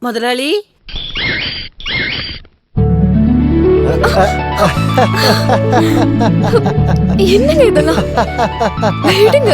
முதலாளி, என்னங்க இதெல்லாம்? விடுங்க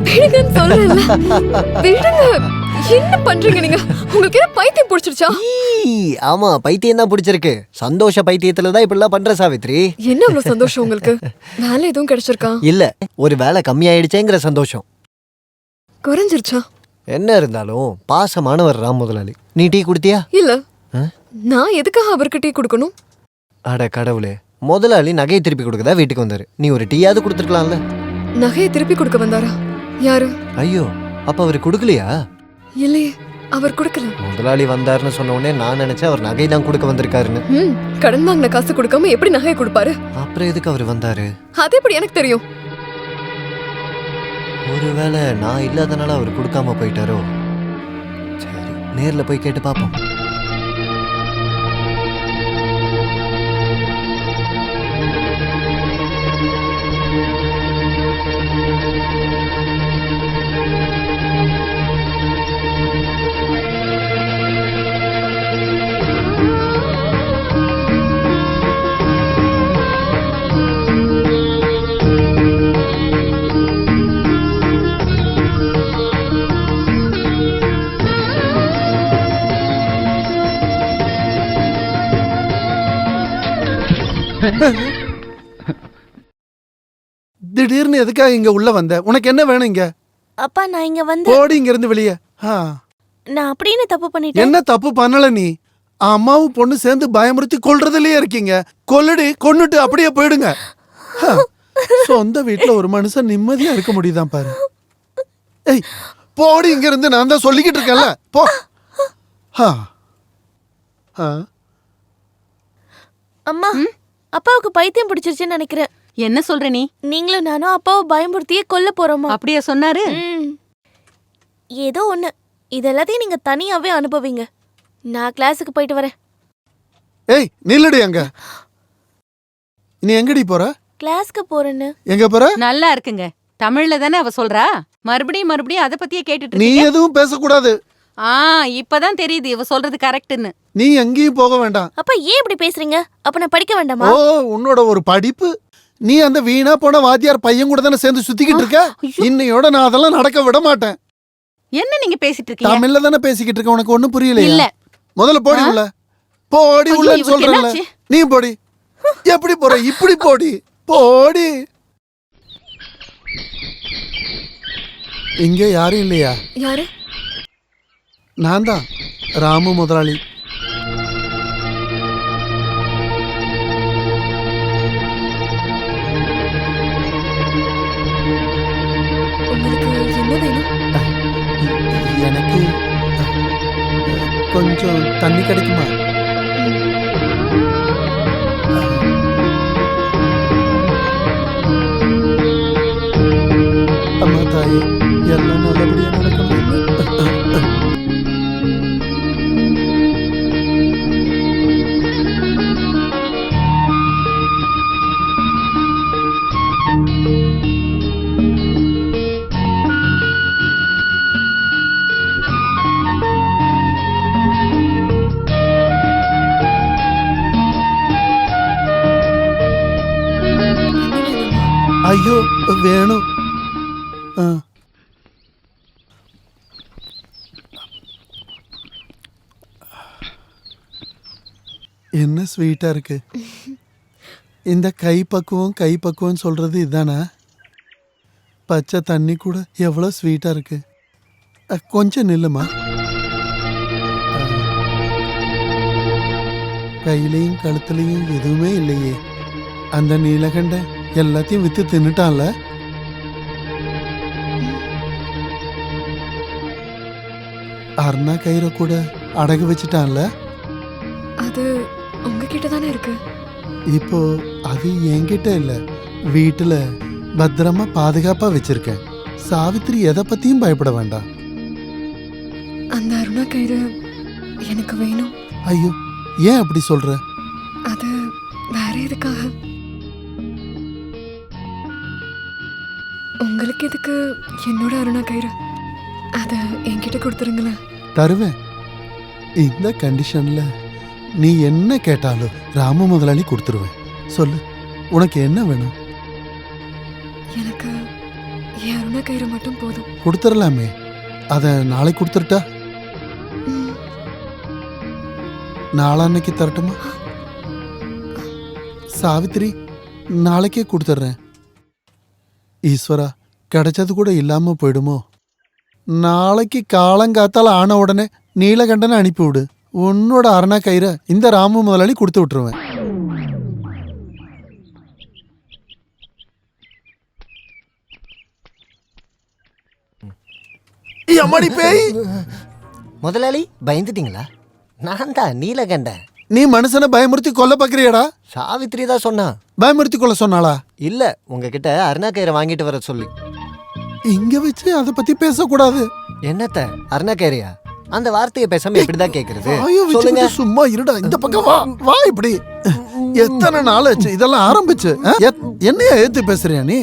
விடுங்கன்னு சொல்றேன்ல, விடுங்க. என்ன பண்றீங்க நீங்க? உங்களுக்கு என்ன பைத்தியம் பிடிச்சிருச்சா? ஆமா, பைத்தியம் தான் பிடிச்சிருக்கு. சந்தோஷ பைத்தியத்துலதான் இப்படிலாம் பண்ற சாவித்ரி. என்ன அவ்வளவு சந்தோஷம் உங்களுக்கு? வேலை எதுவும் கிடைச்சிருக்கா? இல்ல, ஒரு வேலை கம்மியாயிடுச்சேங்கிற சந்தோஷம். குறைஞ்சிருச்சா? என்ன இருந்தாலும் பாசமானவர் ராம் முதலாளி. நீ டீ குடுத்தியா? இல்ல. நான் எதுக்காக அவருக்கு டீ கொடுக்கணும்? அட கடவுளே, முதலாளி நகையை திருப்பி கொடுக்கதா வீட்டுக்கு வந்தாரு. நீ ஒரு டீயாவது கொடுத்துருக்கலாம்ல. நகையை திருப்பி கொடுக்க வந்தாரா? யாரு? ஐயோ, அப்ப அவரு கொடுக்கலையா? இல்லையே, அவர் கொடுக்கல. முதலாளி வந்தாருன்னு சொன்ன உடனே நான் நினைச்சேன் அவர் நகை தான் கொடுக்க வந்திருக்காருன்னு. கடன் வாங்கின காசு கொடுக்காம எப்படி நகையை கொடுப்பாரு? அப்புறம் எதுக்கு அவர் வந்தாரு? அது எப்படி எனக்கு தெரியும்? ஒருவேளை நான் இல்லாதனால அவர் கொடுக்காம போயிட்டாரோ? சரி, நேர்ல போய் கேட்டு பாப்போம். திடீர்னு எதுக்காக இங்க உள்ள வந்த? உனக்கு என்ன வேணும் இங்க? அப்பா, நான் இங்க வந்து போடி இங்க இருந்து வெளியே. நான் அப்படின்னு தப்பு பண்ணிட்டேன். என்ன தப்பு பண்ணல நீ? அம்மாவும் பொண்ணு சேர்ந்து பயமுறுத்தி கொல்றதுலயே இருக்கீங்க. கொல்லுடி, கொன்னுட்டு அப்படியே போயிடுங்க. சொந்த வீட்டுல ஒரு மனுஷன் நிம்மதியா இருக்க முடியுதான் பாரு. ஏய், போடி இங்க இருந்து. நான் தான் சொல்லிக்கிட்டு இருக்கேன்ல, போ. அம்மா, அப்பாவுக்கு பைத்தியம் பிடிச்சிருச்சுன்னு நினைக்கிறேன். என்ன சொல்ற நீ? நீங்களும் நானும் அப்பாவை பயமுறுத்தியே கொல்ல போறோமா? அப்படியா சொன்னாரு? ஏதோ ஒண்ணு. இதெல்லாத்தையும் நீங்க தனியாவே அனுபவிங்க. நான் கிளாஸுக்கு போயிட்டு வரேன். ஏய், நில்லுடி அங்க. நீ எங்கடி போற? கிளாஸ்க்கு போறேன்னு. எங்க போற? நல்லா இருக்குங்க. தமிழ்ல தானே அவ சொல்றா. மறுபடியும் மறுபடியும் அத பத்தியே கேட்டுட்டு நீ இருக்கீங்க. எதுவும் பேசக்கூடாது. இப்பதான் தெரியுது இவ சொல்றது கரெக்ட்னு. நீ எங்கேயும் போக வேண்டாம். அப்ப ஏன் இப்படி பேசுறீங்க? அப்ப நான் படிக்க வேண்டாமா? ஓ, உன்னோட ஒரு படிப்பு. நீ அந்த வீணா போன வாத்தியார் பையன் கூட தானே சேர்ந்து சுத்திக்கிட்டு இருக்க. இன்னையோட நான் அதெல்லாம் நடக்க விட மாட்டேன். என்ன நீங்க பேசிட்டு இருக்கீங்க? தமிழ்ல தானே பேசிக்கிட்டு இருக்க. உனக்கு ஒண்ணும் புரியலையா? இல்ல. முதல்ல போடி உள்ள. போடி உள்ளன்னு இவருக்கு சொல்றேன்ல. என்னாச்சு? நீ போடி. எப்படி போற? இப்படி போடி. போடி. இங்க யாரும் இல்லையா? யாரு? நான் தான், ராமு முதலாளி. உங்களுக்கு என்ன வேணும்? எனக்கு கொஞ்சம் தண்ணி கிடைக்குமா? அம்மா தாயே, எல்லாம் நல்லபடியா நடக்கணும். ஐயோ, வேணும். என்ன ஸ்வீட்டா இருக்கு. இந்த கைப்பக்குவம் சொல்றது இதானா? பச்சை தண்ணி கூட எவ்வளவு ஸ்வீட்டா இருக்கு. கொஞ்சம் நில்லுமா. கையிலையும் கழுத்துலையும் எதுவுமே இல்லையே. அந்த நீலகண்ட எல்லாத்தையும் வித்து தின்னுட்டான்ல. அருணா கயிறை கூட அடகு வச்சுட்டான்ல. அது உங்ககிட்ட தானே இருக்கு. இப்போ அது என்கிட்ட இல்ல, வீட்டுல பத்திரமா பாதுகாப்பா வச்சிருக்கேன். சாவித்திரி எதை பத்தியும் பயப்பட வேண்டாம். அந்த அருணா கயிறு எனக்கு வேணும். ஐயோ, ஏன் அப்படி சொல்ற? அது வேற எதுக்காக? உங்களுக்கு எதுக்கு என்னோட அருணா கயிறு? அத என்கிட்ட கொடுத்துருங்களேன். தருவேன். இந்த கண்டிஷன்ல நீ என்ன கேட்டாலும் ராம முதலாளி கொடுத்துருவேன். சொல்லு, உனக்கு என்ன வேணும்? எனக்கு என் அருணா கயிறு மட்டும் போதும். கொடுத்துடலாமே. அத நாளைக்கு கொடுத்துருட்டா? ம், நாளான்னைக்கு தரட்டுமா? சாவித்திரி, நாளைக்கே கொடுத்துட்றேன். ஈஸ்வரா, கிடைச்சது கூட இல்லாம போயிடுமோ? நாளைக்கு காலங்காத்தால ஆன உடனே நீலகண்டனை அனுப்பிவிடு. உன்னோட அரணா கயிறை இந்த ராமு முதலாளி கொடுத்து விட்டுருவேன். அம்மாடி பேய், முதலாளி பயந்துட்டீங்களா? நான் தான் நீலகண்டன். நீ மனுஷனை பயமுறுத்தி கொல்ல பாக்குறியாடா? சாவித்திரி தான் சொன்னா. பயமுறுத்தி கொல்ல சொன்னாளா? இல்ல, உங்ககிட்ட அருணா கயிறை வாங்கிட்டு வர சொல்லி. இங்க வச்சு அதை பத்தி பேசக்கூடாது. என்னத்த அருணா கயிறையா? அந்த வார்த்தையை பேசாம எப்படிதான் கேக்குறது? வாயை சொல்லுங்க. வச்சுக்கிட்டு சும்மா இருடா. இந்த பக்கம் வா, வா. இப்படி எத்தனை நாள் ஆச்சு இதெல்லாம் ஆரம்பிச்சு? என்னையா ஏத்து பேசுறியா நீ?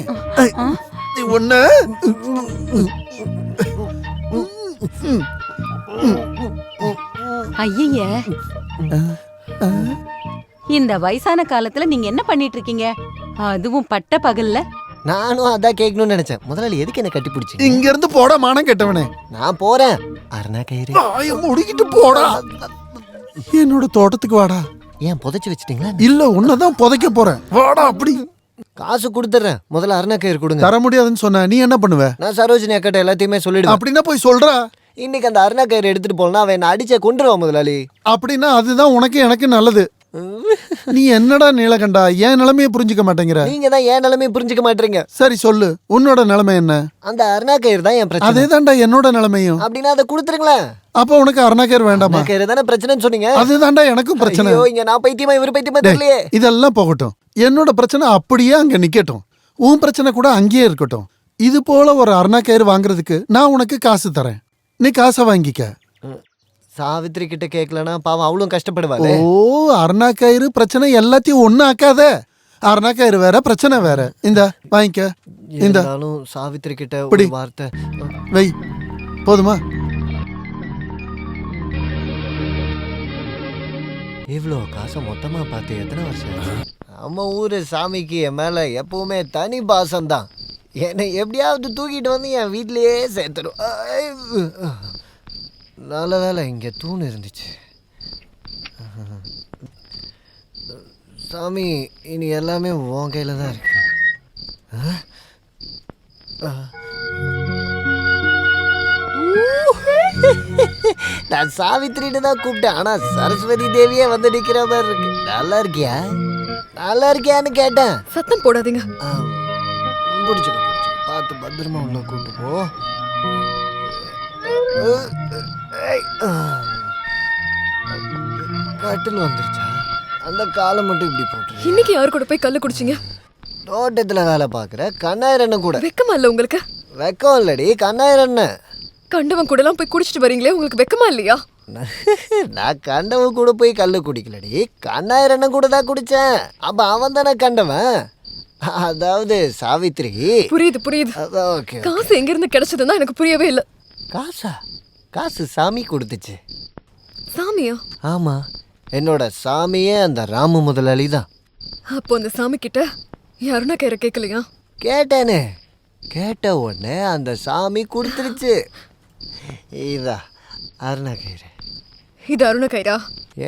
ஒண்ணு ஐய, இந்த வயசான காலத்துல நீங்க என்ன பண்ணிட்டு இருக்கீங்க? அதுவும் பட்ட பகல்ல. நானும் அதான் கேட்கணும்னு நினைச்சேன். முதலாளி எதுக்கு என்ன கட்டி பிடிச்சி? இங்க இருந்து போட மானம் கெட்டவனே. நான் போறேன். அருணா கயிறு வாயை முடிக்கிட்டு போடா. என்னோட தோட்டத்துக்கு வாடா. ஏன் புதைச்சு வச்சிட்டீங்களா? இல்ல, உன்னதான் புதைக்க போறேன். வாடா. அப்படி காசு கொடுத்துறேன். முதல்ல அருணா கயிறு கொடுங்க. தர முடியாதுன்னு சொன்ன நீ என்ன பண்ணுவ? நான் சரோஜினி அக்கட்ட எல்லாத்தையுமே சொல்லிடுவேன். அப்படின்னா போய் சொல்றா. இன்னைக்கு அந்த அருணா கயிறு எடுத்துட்டு போனா அவன் என்ன அடிச்சே கொண்டுருவான் முதலாளி. அப்படின்னா அதுதான் உனக்கு எனக்கு நல்லது. நீ என்னடா நீலகண்டா, என் நிலைமையை புரிஞ்சுக்க மாட்டேங்கிற? நீங்க தான் என் நிலைமையை புரிஞ்சுக்க மாட்டீங்க. சரி சொல்லு, உன்னோட நிலைமை என்ன? அந்த அருணா கயிறு தான் என் பிரச்சனை. அதே தாண்டா என்னோட நிலைமையும். அப்படின்னா அதை கொடுத்துருங்களேன். அப்ப உனக்கு அருணாக்கயிறு வேண்டாமா? அருணா கயிறு தானே பிரச்சனைன்னு சொன்னீங்க. அதுதான்டா எனக்கும் பிரச்சனை. ஐயோ, இங்க நான் பைத்தியமா இவரு பைத்தியமா டேய், தெரியலையே. இதெல்லாம் போகட்டும். என்னோட பிரச்சனை அப்படியே அங்க நிக்கட்டும். உன் பிரச்சனை கூட அங்கேயே இருக்கட்டும். இது போல ஒரு அருணாக்கயிறு வாங்குறதுக்கு நான் உனக்கு காசு தரேன். நீ காசை வாங்கிக்க. சாவித்திரி கிட்ட கேட்கலன்னா பாவம் அவளும் கஷ்டப்படுவாள். ஓ, அருணாக்கயிறு பிரச்சனை எல்லாத்தையும் ஒண்ணு ஆக்காத. அருணாக்கயிறு வேற, பிரச்சனை வேற. இந்த வாங்கிக்க. இந்த இருந்தாலும் சாவித்திரி கிட்ட பிடி. ஒரு வார்த்தை. வை. போதுமா? இவ்வளோ காசை மொத்தமா பார்த்து எத்தனை வருஷம் ஆச்சு? நம்ம ஊரு சாமிக்கு என் மேல எப்பவுமே தனி பாசம்தான். என்னை எப்படியாவது தூக்கிட்டு வந்து என் வீட்லயே சேர்த்துடும். நல்ல வேலை இங்கே தூண் இருந்துச்சு. சாமி, இனி எல்லாமே உன் கையில் தான் இருக்கு. நான் சாவித்திரின்னு தான் கூப்பிட்டேன். ஆனா சரஸ்வதி தேவியே வந்து நிக்கிற மாதிரி இருக்கு. நல்லா இருக்கியா? நல்லா இருக்கியான்னு கேட்டேன். சத்தம் போடாதீங்க. பிடிச்சிக்க பார்த்து பத்திரமா உள்ள கூப்பிட்டு போ. கட்டில் வந்துருச்சா? அந்த காலை மட்டும் இப்படி போட்டு. இன்னைக்கு யாரு கூட போய் கல்லு குடிச்சீங்க? தோட்டத்துல வேலை பார்க்குற கண்ணாயிரண்ணன் கூட. வெக்கமா இல்ல உங்களுக்கு? வெக்கம் இல்லடி, கண்ணாயிரண்ணன். கண்டவன் கூட எல்லாம் போய் குடிச்சிட்டு வரீங்களே, உங்களுக்கு வெக்கமா இல்லையா? நான் கண்டவன் கூட போய் கல்லு குடிக்கலடி, கண்ணாயிரண்ணன் கூட தான் குடிச்சேன். அப்ப அவன் தானே கண்டவன். அதாவது சாவித்திரி. புரியுது புரியுது. ஓகே. காசு எங்க இருந்து கிடைச்சதுன்னா எனக்கு புரியவே இல்ல. காசா? காசு சாமி கொடுத்துச்சு. சாமியா? ஆமா, என்னோட சாமியே அந்த ராமு முதலாளி தான். அப்போ அந்த சாமி கிட்ட யாருன்னா கயிறை கேட்கலையா? கேட்டேனே. கேட்ட உடனே அந்த சாமி கொடுத்துருச்சு. இதா அருணா கயிறு. இது அருணா கயிறா?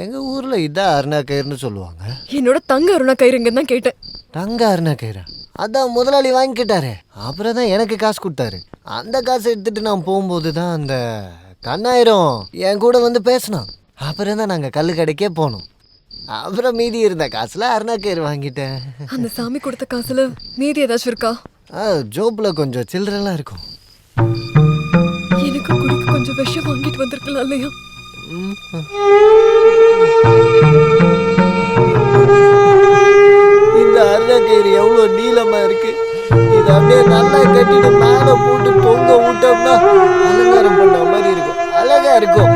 எங்க ஊர்ல இதான் அருணா கயிறுன்னு சொல்லுவாங்க. என்னோட தங்க அருணா கயிறுங்கன்னு தான் கேட்டேன். தங்க அருணா கயிறா? அதான் முதலாளி வாங்கிக்கிட்டாரு. அப்புறம் தான் எனக்கு காசு கொடுத்தாரு. அந்த காசை எடுத்துட்டு நான் போகும்போது தான் அந்த கண்ணாயிரம் என் கூட வந்து பேசினான். அப்புறம் தான் நாங்கள் கல்லு கடைக்கே போனோம். அப்புறம் மீதி இருந்த காசுல அருணா கயிறு வாங்கிட்டேன். அந்த சாமி கொடுத்த காசுல மீதி ஏதாச்சும் இருக்கா? ஜோப்ல கொஞ்சம் சில்லறெல்லாம் இருக்கும். எனக்கு குடிக்க கொஞ்சம் விஷம் வாங்கிட்டு வந்திருக்கலாம் இல்லையா? இந்த அருணா கயிறு எவ்வளோ நீளமா இருக்கு. இதை அப்படியே நல்லா கட்டிட்டு மேலே போட்டு தொங்க விட்டோம்னா அலங்காரம் பண்ண மாதிரி இருக்கும். அழகா இருக்கும்.